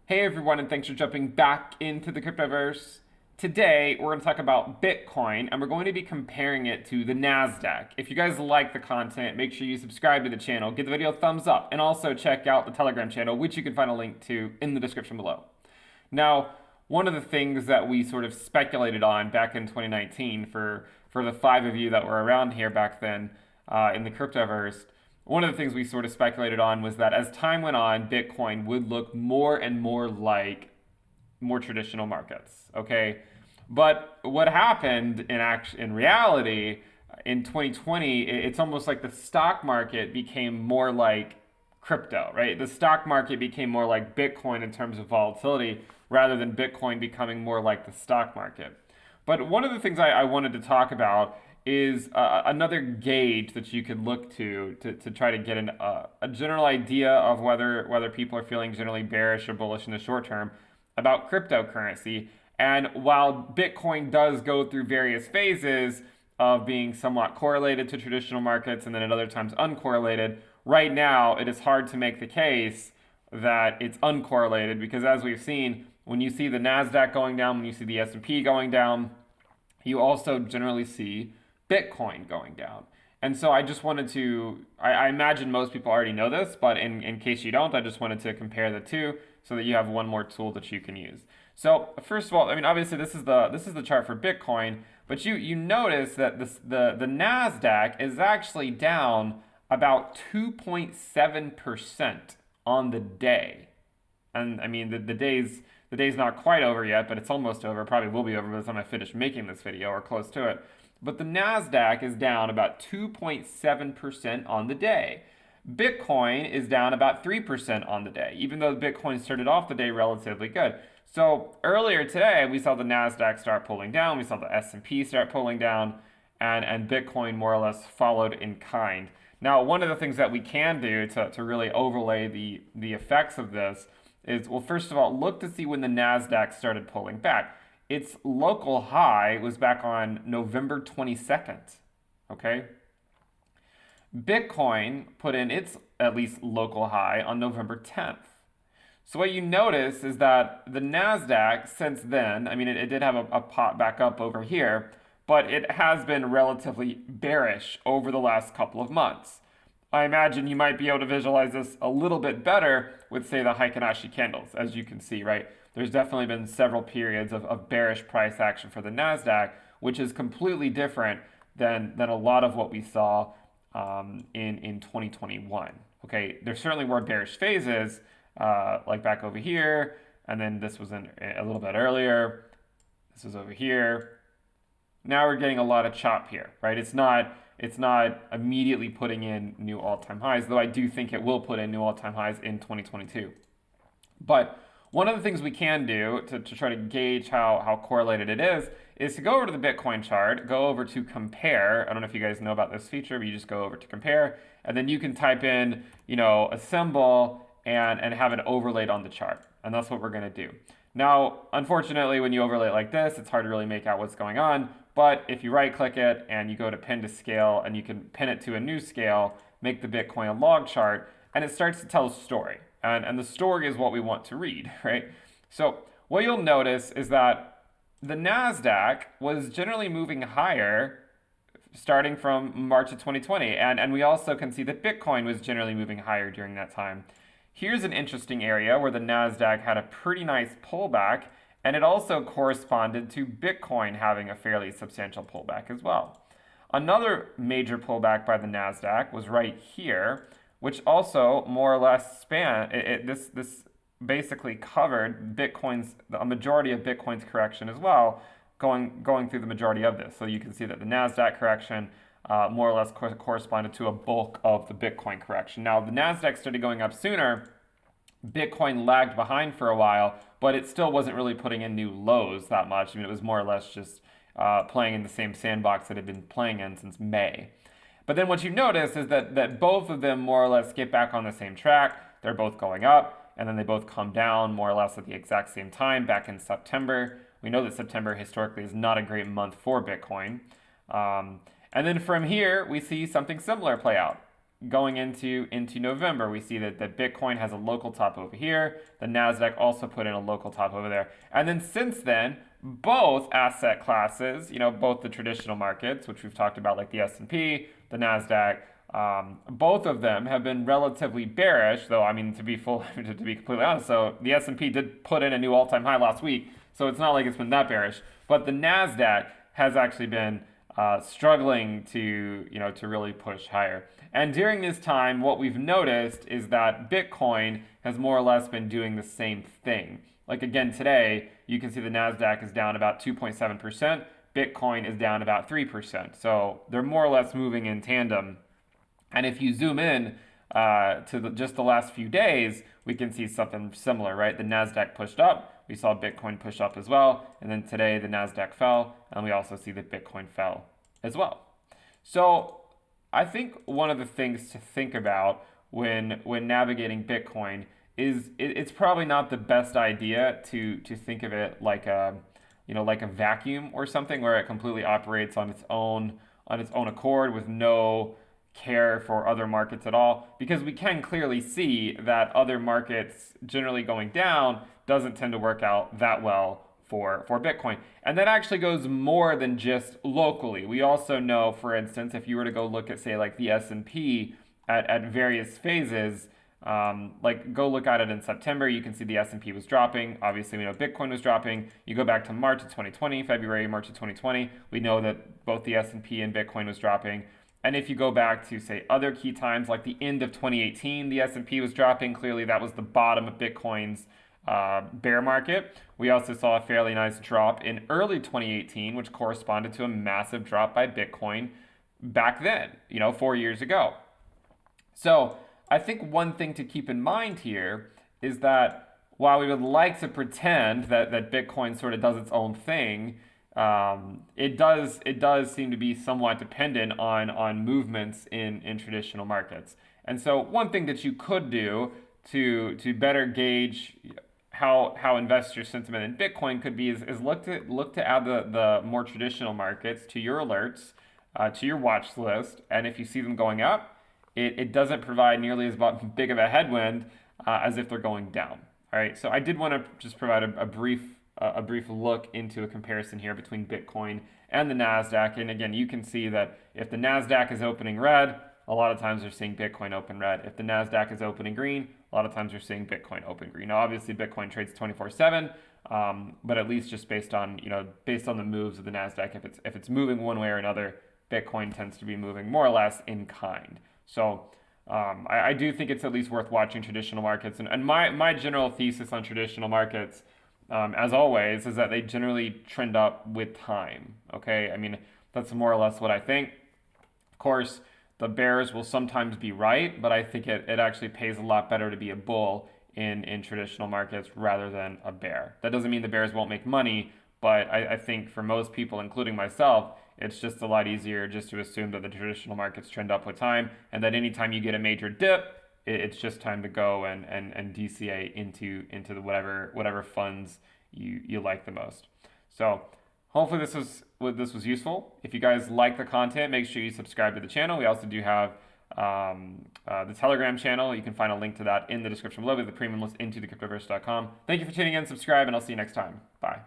Hey everyone, and thanks for jumping back into the cryptoverse. Today, we're going to talk about Bitcoin, and we're going to be comparing it to the NASDAQ. If you guys like the content, make sure you subscribe to the channel, give the video a thumbs up, and also check out the Telegram channel, which you can find a link to in the description below. Now, one of the things that we sort of speculated on back in 2019 for the five of you that were around here back then in the cryptoverse, one of the things we sort of speculated on was that as time went on, Bitcoin would look more and more like more traditional markets. Okay, but what happened in reality in 2020, it's almost like the stock market became more like crypto, right? The stock market became more like Bitcoin in terms of volatility rather than Bitcoin becoming more like the stock market. But one of the things I wanted to talk about is another gauge that you could look to try to get a general idea of whether people are feeling generally bearish or bullish in the short term about cryptocurrency. And while Bitcoin does go through various phases of being somewhat correlated to traditional markets and then at other times uncorrelated, right now it is hard to make the case that it's uncorrelated because as we've seen, when you see the NASDAQ going down, when you see the S&P going down, you also generally see Bitcoin going down. And so I just wanted to, I imagine most people already know this, but in case you don't, I just wanted to compare the two so that you have one more tool that you can use. So first of all, I mean, obviously this is the chart for Bitcoin, but you notice that the NASDAQ is actually down about 2.7% on the day. And I mean, the day's not quite over yet, but it's almost over. Probably will be over by the time I finish making this video or close to it. But the NASDAQ is down about 2.7% on the day. Bitcoin is down about 3% on the day, even though Bitcoin started off the day relatively good. So earlier today, we saw the NASDAQ start pulling down, we saw the S&P start pulling down, and Bitcoin more or less followed in kind. Now, one of the things that we can do to really overlay the effects of this is, well, first of all, look to see when the NASDAQ started pulling back. Its local high was back on November 22nd, okay? Bitcoin put in its at least local high on November 10th. So what you notice is that the NASDAQ since then, I mean, it did have a pop back up over here, but it has been relatively bearish over the last couple of months. I imagine you might be able to visualize this a little bit better with, say, the Heikin-Ashi candles, as you can see, right? There's definitely been several periods of bearish price action for the NASDAQ, which is completely different than a lot of what we saw in 2021. Okay, there certainly were bearish phases, like back over here, and then this was a little bit earlier. This was over here. Now we're getting a lot of chop here, right? It's not immediately putting in new all-time highs, though I do think it will put in new all-time highs in 2022. But one of the things we can do to try to gauge how correlated it is to go over to the Bitcoin chart, go over to compare. I don't know if you guys know about this feature, but you just go over to compare, and then you can type in, a symbol and have it overlaid on the chart. And that's what we're going to do. Now, unfortunately, when you overlay it like this, it's hard to really make out what's going on. But if you right-click it and you go to pin to scale and you can pin it to a new scale, make the Bitcoin a log chart, and it starts to tell a story. And the story is what we want to read, right? So what you'll notice is that the NASDAQ was generally moving higher starting from March of 2020. And we also can see that Bitcoin was generally moving higher during that time. Here's an interesting area where the NASDAQ had a pretty nice pullback, and it also corresponded to Bitcoin having a fairly substantial pullback as well. Another major pullback by the NASDAQ was right here, which also more or less this basically covered a majority of Bitcoin's correction as well, going through the majority of this. So you can see that the NASDAQ correction more or less corresponded to a bulk of the Bitcoin correction. Now, the NASDAQ started going up sooner. Bitcoin lagged behind for a while, but it still wasn't really putting in new lows that much. I mean, it was more or less just playing in the same sandbox that it had been playing in since May. But then what you notice is that both of them more or less get back on the same track. They're both going up, and then they both come down more or less at the exact same time back in September. We know that September historically is not a great month for Bitcoin. And then from here, we see something similar play out. going into November, we see that Bitcoin has a local top over here. The NASDAQ also put in a local top over there. And then since then, both asset classes, both the traditional markets, which we've talked about, like the S&P, the NASDAQ, both of them have been relatively bearish, though, I mean, to be completely honest, so the S&P did put in a new all-time high last week, so it's not like it's been that bearish. But the NASDAQ has actually been struggling to really push higher. And during this time, what we've noticed is that Bitcoin has more or less been doing the same thing. Like again today, you can see the NASDAQ is down about 2.7%. Bitcoin is down about 3%. So they're more or less moving in tandem. And if you zoom in to just the last few days, we can see something similar, right? The NASDAQ pushed up. We saw Bitcoin push up as well. And then today the NASDAQ fell. And we also see that Bitcoin fell as well. So I think one of the things to think about when navigating Bitcoin is it's probably not the best idea to think of it like a vacuum or something where it completely operates on its own accord with no care for other markets at all, because we can clearly see that other markets generally going down doesn't tend to work out that well for Bitcoin. And that actually goes more than just locally. We also know, for instance, if you were to go look at, say, like the S&P at various phases, like go look at it in September, you can see the S&P was dropping. Obviously, we know Bitcoin was dropping. You go back to March of 2020, February, March of 2020, we know that both the S&P and Bitcoin was dropping. And if you go back to, say, other key times, like the end of 2018, the S&P was dropping. Clearly, that was the bottom of Bitcoin's bear market. We also saw a fairly nice drop in early 2018, which corresponded to a massive drop by Bitcoin back then, 4 years ago. So I think one thing to keep in mind here is that while we would like to pretend that Bitcoin sort of does its own thing, it does seem to be somewhat dependent on movements in traditional markets. And so one thing that you could do to better gauge how investor sentiment in Bitcoin could be is look to add the more traditional markets to your alerts, to your watch list, and if you see them going up, it doesn't provide nearly as big of a headwind as if they're going down. All right, so I did want to just provide a brief look into a comparison here between Bitcoin and the NASDAQ. And again, you can see that if the NASDAQ is opening red, a lot of times we're seeing Bitcoin open red. If the NASDAQ is opening green, a lot of times we're seeing Bitcoin open green. Now, obviously, Bitcoin trades 24/7, but at least just based on the moves of the NASDAQ, if it's moving one way or another, Bitcoin tends to be moving more or less in kind. So I do think it's at least worth watching traditional markets. And my general thesis on traditional markets, as always, is that they generally trend up with time. Okay, I mean, that's more or less what I think. Of course, the bears will sometimes be right, but I think it actually pays a lot better to be a bull in traditional markets rather than a bear. That doesn't mean the bears won't make money, but I think for most people, including myself, it's just a lot easier just to assume that the traditional markets trend up with time, and that anytime you get a major dip, it's just time to go and DCA into the whatever funds you like the most. So hopefully this was useful. If you guys like the content, make sure you subscribe to the channel. We also do have the Telegram channel. You can find a link to that in the description below with the premium list into thecryptoverse.com. Thank you for tuning in, subscribe, and I'll see you next time. Bye.